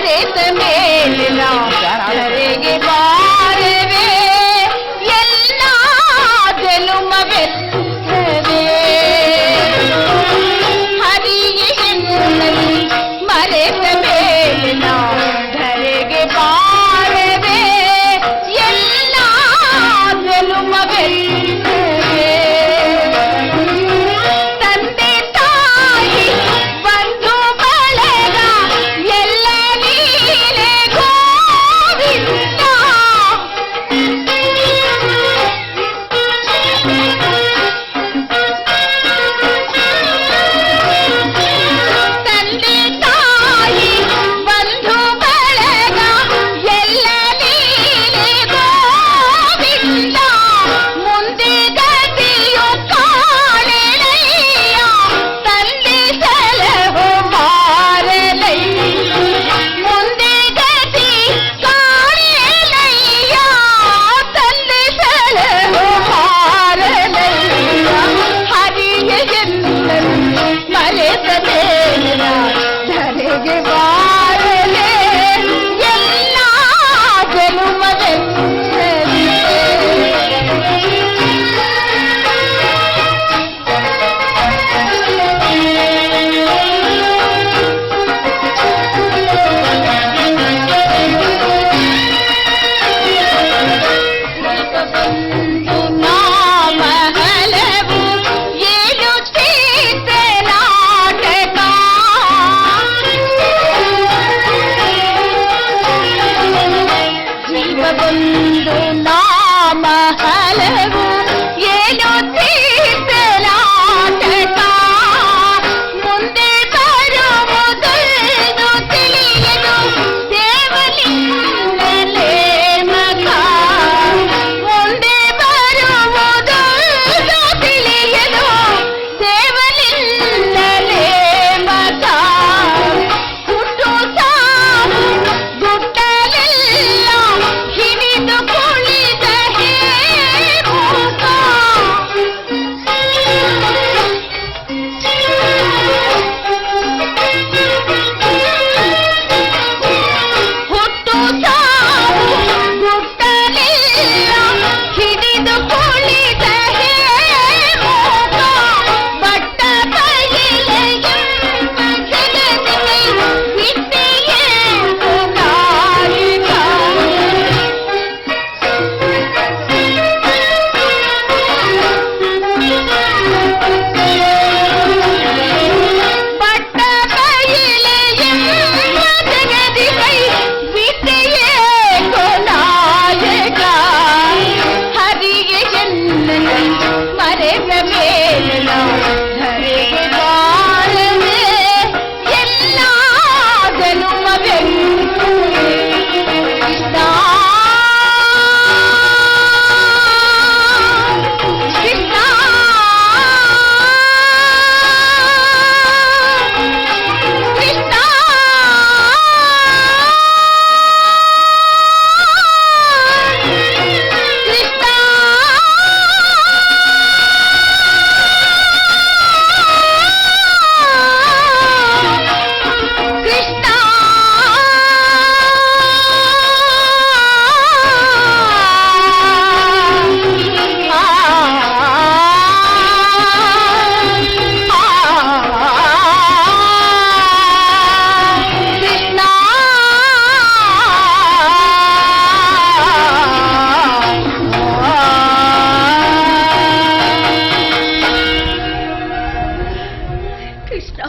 ಮರೆತ ಮೇಲಿನ ಧರೆಗೆ ಬಾರವೇ ಎಲ್ಲ ಜನುಮವೆತ್ತವೇ ಹರಿಯೇ ಎನ್ನಲಿ ಮರೆತ ಮೇಲಿನ ಧರೆಗೆ ಬಾರವೇ ಎಲ್ಲ ಜನುಮವೆತ್ತವೇ ತಂದೆ ತಾಯಿ ಬಂಧು ಬಳಗ ಎಲ್ಲ ನೀನೆ ಗೋವಿಂದ ತಂದೆ ತಾಯಿ ಬಂಧು ಬಳಗ ಎಲ್ಲ ನೀನೆ ಗೋವಿಂದ ಮುಂದೆ ಗತಿಯು ಕಾಣೆನಯ್ಯ ತಂದೆ ಸಲಹು ಮಾರಲಯ್ಯ ಮುಂದೆ ಗತಿ ಕಾಣೆನಯ್ಯ ತಂದೆ ಸಲಹು ಮಾರಲಯ್ಯ ಹರಿಯ ಎನ್ನಲು ಮರೆತ ಮೇಲಿನ ಧರೆಗೆ ಬಾರಲೇ ಎಲ್ಲ ಜನುಮವೆತ್ತವೇ ನಾಮ ಹಲವು ಏನು ಚಿತ್ರ ನಾಟಕ ಜೀವವೊಂದು ನಾಮ ಹಲವು ಏನು ಚಿತ್ರ ನಾಟಕ ಮುಂದೆ ಬರುವುದನ್ನು ತಿಳಿಯದು ದೇವನಿಂದಲೇ ಮಗ ಮುಂದೆ ಬರುವುದನ್ನು ತಿಳಿಯದು ದೇವನಿಂದಲೇ ಮಗ ಹುಟ್ಟು ಸಾವು ಗುಟ್ಟಲೆಲ್ಲ ಹಿಡಿದು ಕುಳಿತ ಹೇ ಮೂಕ ಹುಟ್ಟು ಸಾವು ಗುಟ್ಟಲೆಲ್ಲ ಹಿಡಿದು ಕುಳಿತ ಹೇ ಮೂಕ ಬಟ್ಟ ಬಯಲೆಯ ಜಗದಿಗೆ ವಿದ್ಯೆಯೇ ನಾಯಿಕ ಬಟ್ಟ ಬಯಲೆಯ ಜಗದಿಗೆ ವಿದ್ಯೆಯೇ ನಾಯಕ ಹರಿಯೇ ಎನ್ನಲಿ ಮರೆತ ಮೇಲಿನ ಧರೆಗೆ ಬಾರವೇ ಎಲ್ಲ ಜನುಮವೆತ್ತವೇ ಕೃಷ್ಣ ಕೃಷ್ಣ ಕೃಷ್ಣ ಕೃಷ್ಣ ಕೃಷ್ಣ ಕೃಷ್ಣ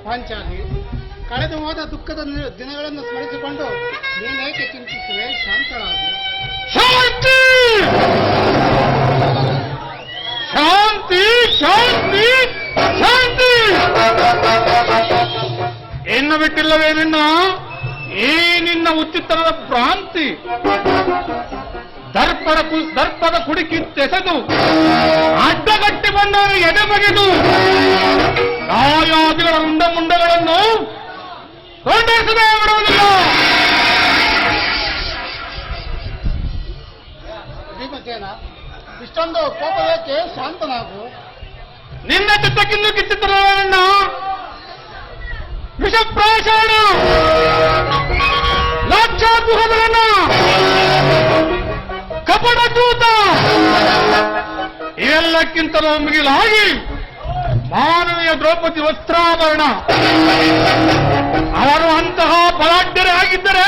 ಪಾಂಚಾಲಿ, ಕಳೆದು ಹೋದ ದುಃಖದ ದಿನಗಳನ್ನು ಸ್ಮರಿಸಿಕೊಂಡು ನೀನೇಕೆ ಚಿಂತಿಸುವೆ? ಶಾಂತಳಾಗು. ಶಾಂತಿ ಶಾಂತಿ ಶಾಂತಿ ಶಾಂತಿ ಎನ್ನು ಬಿಟ್ಟಿಲ್ಲವೇ ನಿನ್ನ ಈ ನಿನ್ನ ಉಚಿತನದ ಭ್ರಾಂತಿ ದರ್ಪದ ಕುಡಿಕಿತ್ತೆಸೆದು ಅಡ್ಡಗಟ್ಟಿ ಬಂದವರು ಎಡೆ ಬಗೆದು ದಾಯಾದಿಗಳ ರುಂಡ ಮುಂಡಗಳನ್ನು ಕೊಂಡರಿಸದೇ ಬಿಡುವುದಿಲ್ಲ. ಭೀಮಸೇನ, ಇಷ್ಟೊಂದು ಕೋಪವೇಕೆ? ಶಾಂತನಾಗು. ನಿನ್ನ ಚಿತ್ತಕ್ಕಿಂದು ಕಿಚ್ಚಿತ್ರವನ್ನ ವಿಷಪ್ರಾಶನ ಲಾಕ್ಷಾದ್ಭುತಗಳನ್ನ ಕಪಟ ದೂತ ಇವೆಲ್ಲಕ್ಕಿಂತಲೂ ಮಿಗಿಲಾಗಿ ಮಾನವೀಯ ದ್ರೌಪದಿ ವಸ್ತ್ರಾಭರಣ ಅವರು ಅಂತಹ ಬಲಾಢ್ಯರೇ ಆಗಿದ್ದರೆ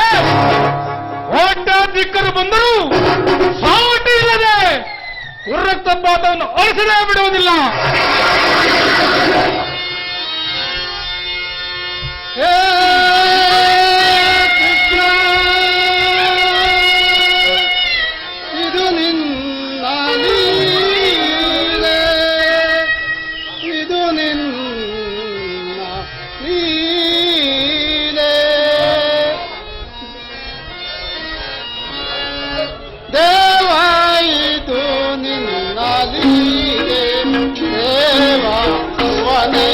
ಓಟಾಧಿಕರು ಬಂದರೂ ಸಾವಟಿ ಇಲ್ಲದೆ ರಕ್ತಪಾತವನ್ನು ಅಳಿಸಲೇ ಬಿಡುವುದಿಲ್ಲ. ಹೇ ಕೃಷ್ಣ, ಇದು ನಿನ್ನ ಲೀಲೆ, ಇದು ನಿನ್ನ ಲೀಲೆ. ದೇವ ಇದು ನಿನ್ನ ಲೀಲೆ, ದೇವ ಸುವನೆ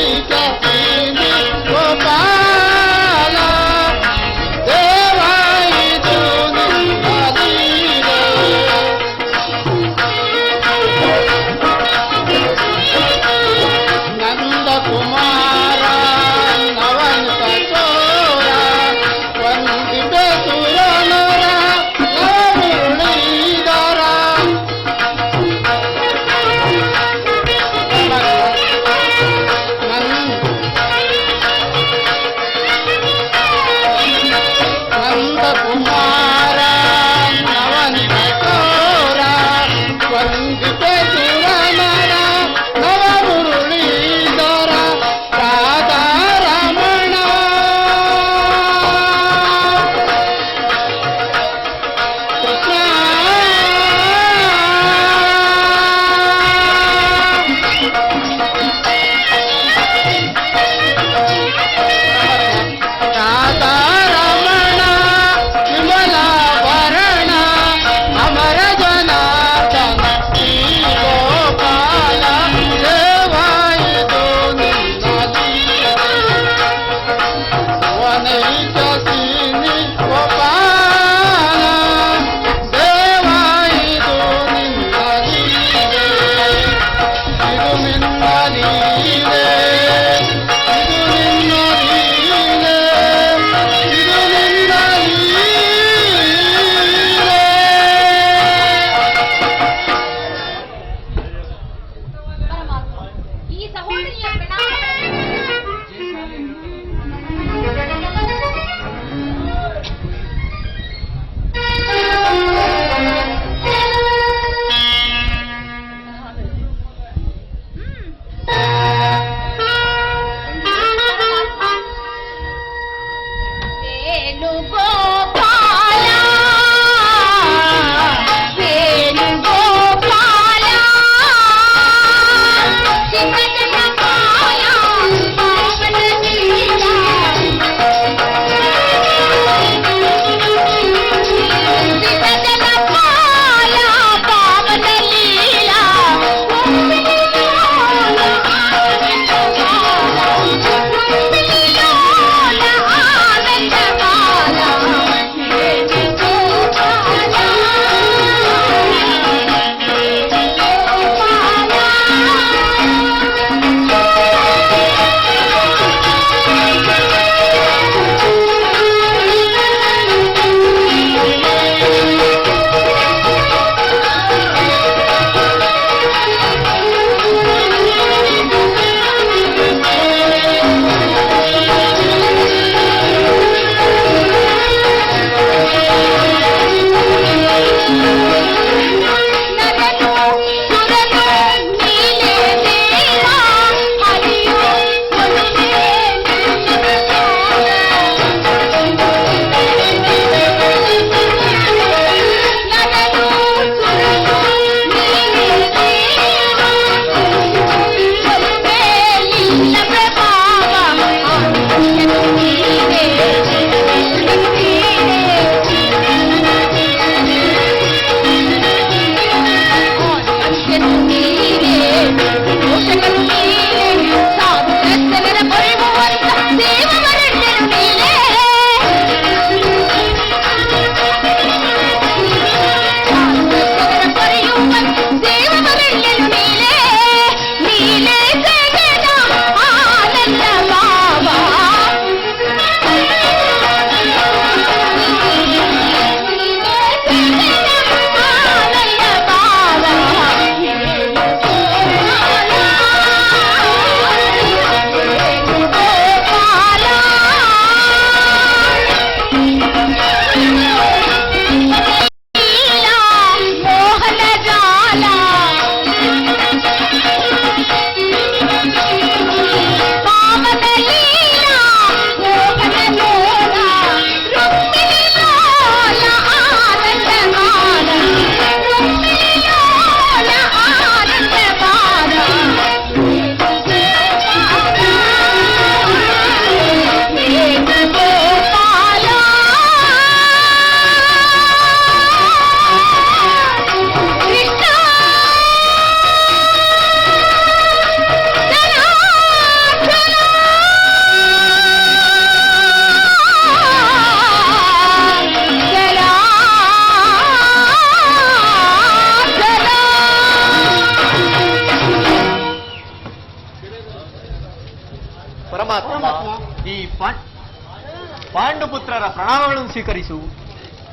ಪಾಂಡುಪುತ್ರರ ಪ್ರಣಾಮಗಳನ್ನು ಸ್ವೀಕರಿಸು.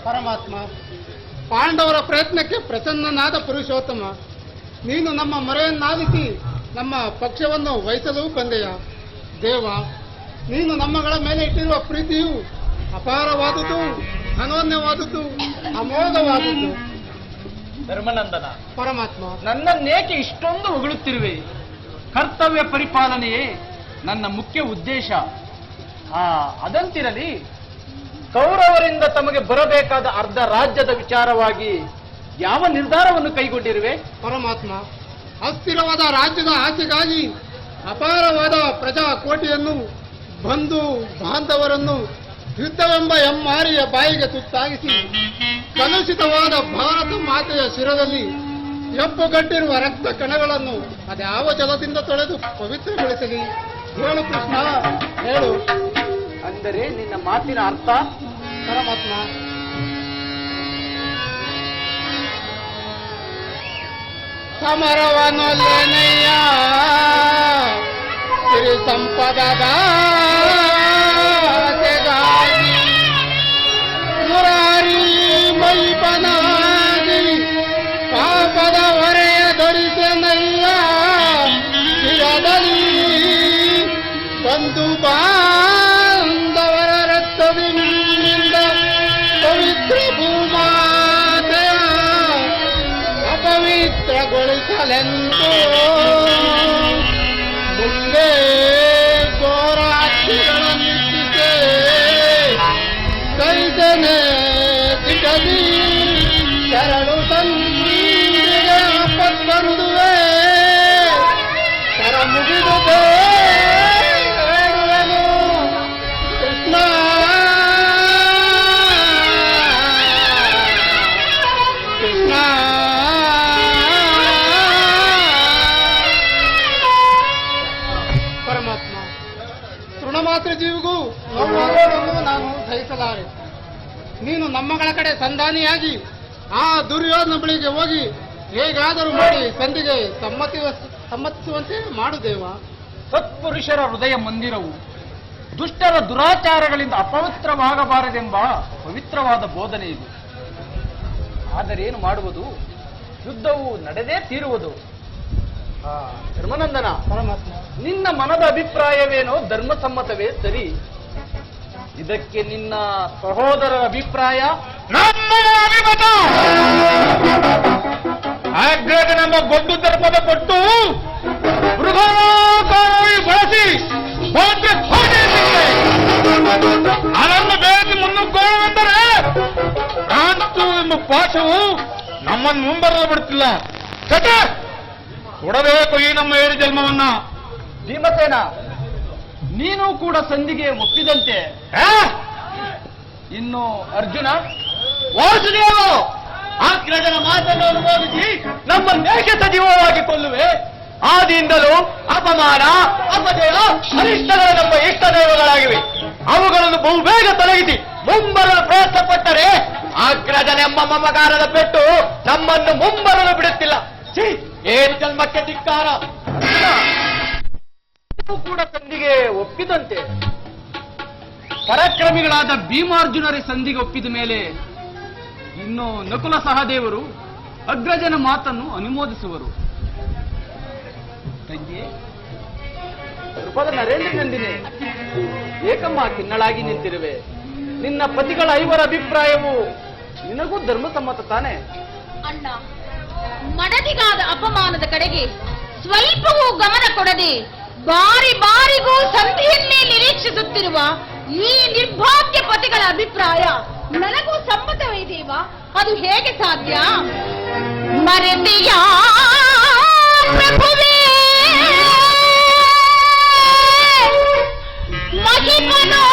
ಪರಮಾತ್ಮ, ಪಾಂಡವರ ಪ್ರಯತ್ನಕ್ಕೆ ಪ್ರಸನ್ನನಾದ ಪುರುಷೋತ್ತಮ, ನೀನು ನಮ್ಮ ಮೊರೆಯನ್ನಾಲಿಸಿ ನಮ್ಮ ಪಕ್ಷವನ್ನು ವಹಿಸಲು ಬಂದೆಯ ದೇವ. ನೀನು ನಮ್ಮಗಳ ಮೇಲೆ ಇಟ್ಟಿರುವ ಪ್ರೀತಿಯು ಅಪಾರವಾದುದು, ಅನನ್ಯವಾದುದು, ಅಮೋಘವಾದುದು. ಧರ್ಮನಂದನ, ಪರಮಾತ್ಮ, ನನ್ನನ್ನೇಕೆ ಇಷ್ಟೊಂದು ಹೊಗಳುತ್ತಿರುವೆ? ಕರ್ತವ್ಯ ಪರಿಪಾಲನೆಯೇ ನನ್ನ ಮುಖ್ಯ ಉದ್ದೇಶ. ಅದಂತಿರಲಿ, ಕೌರವರಿಂದ ತಮಗೆ ಬರಬೇಕಾದ ಅರ್ಧ ರಾಜ್ಯದ ವಿಚಾರವಾಗಿ ಯಾವ ನಿರ್ಧಾರವನ್ನು ಕೈಗೊಂಡಿರುವೆ? ಪರಮಾತ್ಮ, ಅಸ್ಥಿರವಾದ ರಾಜ್ಯದ ಆಸೆಗಾಗಿ ಅಪಾರವಾದ ಪ್ರಜಾಕೋಟಿಯನ್ನು, ಬಂಧು ಬಾಂಧವರನ್ನು ಯುದ್ಧವೆಂಬ ಎಮ್ಮಾರಿಯ ಬಾಯಿಗೆ ತುತ್ತಾಗಿಸಿ ಕಲುಷಿತವಾದ ಭಾರತ ಮಾತೆಯ ಶಿರದಲ್ಲಿ ಎಪ್ಪುಗಟ್ಟಿರುವ ರಕ್ತ ಕಣಗಳನ್ನು ಅದ್ಯಾವ ಜಲದಿಂದ ತೊಳೆದು ಪವಿತ್ರಗೊಳಿಸಲಿ? ಹೇಳು ಕೃಷ್ಣ, ಹೇಳು. ಅಂದರೆ ನಿನ್ನ ಮಾತಿನ ಅರ್ಥ? ಪರಮಾತ್ಮ, ಸಮರವನೊಲ್ಲೆನಯ್ಯ ಸಿರಿ ಸಂಪದದ ಆಸೆಗಾಗಿ ಮುರಾರಿ ಮೈಪನಾಗಿ ಪಾಪದ ಹೊರೆಯ ಧರಿಸನಯ್ಯ ಶಿರದಲ್ಲಿ ಬಂಧು ಬಾಂಧವರ ರಕ್ತದಿಂದ ಪವಿತ್ರ ಭೂಮಾತೆಯ ಅಪವಿತ್ರಗೊಳಿಸಲೆಂದು ಮುಂದೆ ಘೋರಾಕ್ಷಿಗಳನ್ನಿಟ್ಟಿದೆ ಕೈಸನೆ ಸಿಗದಿ ಶರಣು ತಂದಿಗೆ ಆಪತ್ತಂದುವೆ ಕರ ಮುಗಿದು ಬೇಡುವೆನು ಕೃಷ್ಣ. ಕೃಷ್ಣ, ಪರಮಾತ್ಮ, ತೃಣಮಾತ್ರ ಜೀವಿಗೂ ನೋವಾಗುವುದನ್ನು ನಾನು ಸಹಿಸಲಾರೆ. ನೀನು ನಮ್ಮಗಳ ಕಡೆ ಸಂಧಾನಿಯಾಗಿ ಆ ದುರ್ಯೋಧನ ಬಳಿಗೆ ಹೋಗಿ ಹೇಗಾದರೂ ಮಾಡಿ ಸಂಧಿಗೆ ಸಮ್ಮತಿಸುವಂತೆ ಮಾಡು ದೇವ. ಸತ್ಪುರುಷರ ಹೃದಯ ಮಂದಿರವು ದುಷ್ಟರ ದುರಾಚಾರಗಳಿಂದ ಅಪವಿತ್ರವಾಗಬಾರದೆಂಬ ಪವಿತ್ರವಾದ ಬೋಧನೆ ಇದು. ಆದರೇನು ಮಾಡುವುದು? ಯುದ್ಧವು ನಡೆದೇ ತೀರುವುದು. ಧರ್ಮನಂದನ, ಪರಮಾತ್ಮ, ನಿನ್ನ ಮನದ ಅಭಿಪ್ರಾಯವೇನೋ ಧರ್ಮಸಮ್ಮತವೇ ಸರಿ. ಇದಕ್ಕೆ ನಿನ್ನ ಸಹೋದರರ ಅಭಿಪ್ರಾಯ? ನಮ್ಮ ಅಭಿಮತ ಆಗ್ರಹನೆಂಬ ಗೊಡ್ಡು ಧರ್ಮದ ಕೊಟ್ಟು ಮೃಗಾಕಾರವಾಗಿ ಬಳಸಿ ಭದ್ರ ಕೋಟೆಯಲ್ಲಿದೆ. ಅದನ್ನು ಬೇರೆ ಮುನ್ನುಗ್ಗೋಣವೆಂದರೆ ಕ್ರಾಂತು ಎಂಬ ಪಾಶವು ನಮ್ಮನ್ನು ಮುಂಬರಲು ಬಿಡುತ್ತಿಲ್ಲ. ಕತೆ ಕೊಡಬೇಕು ಈ ನಮ್ಮ ಏರು ಜನ್ಮವನ್ನ. ಭೀಮಸೇನ, ನೀನು ಕೂಡ ಸಂಧಿಗೆ ಒಪ್ಪಿದಂತೆ. ಇನ್ನು ಅರ್ಜುನ? ವಾಸುದೇವ, ಆಗ್ರಜನ ಮಾತನ್ನು ಅನುಮೋದಿಸಿ ನಮ್ಮನ್ನೇಕೆ ಸಜೀವವಾಗಿ ಕೊಲ್ಲುವೆ? ಆದಿಯಿಂದಲೂ ಅಪಮಾನ, ಅಪಜಯ, ಅನಿಷ್ಟಗಳು ನಮ್ಮ ಇಷ್ಟ ದೈವಗಳಾಗಿವೆ. ಅವುಗಳನ್ನು ಬಹುಬೇಗ ತೊಲಗಿಸಿ ಮುಂಬರಲು ಪ್ರಯತ್ನ ಪಟ್ಟರೆ ಆಗ್ರಜನೆಂಬ ಮಮಕಾರದ ಪೆಟ್ಟು ನಮ್ಮನ್ನು ಮುಂಬರಲು ಬಿಡುತ್ತಿಲ್ಲ. ಏನು ಜನ್ಮಕ್ಕೆ ಧಿಕ್ಕಾರ! ಕೂಡ ಸಂಧಿಗೆ ಒಪ್ಪಿದಂತೆ. ಪರಾಕ್ರಮಿಗಳಾದ ಭೀಮಾರ್ಜುನರ ಸಂಧಿಗೆ ಒಪ್ಪಿದ ಮೇಲೆ ಇನ್ನು ನಕುಲ ಸಹದೇವರು ಅಗ್ರಜನ ಮಾತನ್ನು ಅನುಮೋದಿಸುವರು. ತಂಗಿ, ಕೃಪದ ನರೇಂದ್ರ ನಂದಿನಿ, ಏಕಮ್ಮ ಕಿನ್ನಳಾಗಿ ನಿಂತಿರುವೆ. ನಿನ್ನ ಪತಿಗಳ ಐವರ ಅಭಿಪ್ರಾಯವು ನಿನಗೂ ಧರ್ಮಸಮ್ಮತ ತಾನೆ? ಅಣ್ಣ, ಮಡದಿಗಾದ ಅಪಮಾನದ ಕಡೆಗೆ ಸ್ವಲ್ಪವೂ ಗಮನ ಕೊಡದೆ ಬಾರಿ ಬಾರಿಗೂ ಸಂಧಿಯನ್ನೇ ನಿರೀಕ್ಷಿಸುತ್ತಿರುವ ಈ ನಿರ್ಭಾಗ್ಯ ಪತಿಗಳ ಅಭಿಪ್ರಾಯ ನನಗೂ ಸಮ್ಮತವೇ ದೇವ. ಅದು ಹೇಗೆ ಸಾಧ್ಯ? ಮರೆತೆಯ ಪ್ರಭುವೇ ಮಹಿಮನೋ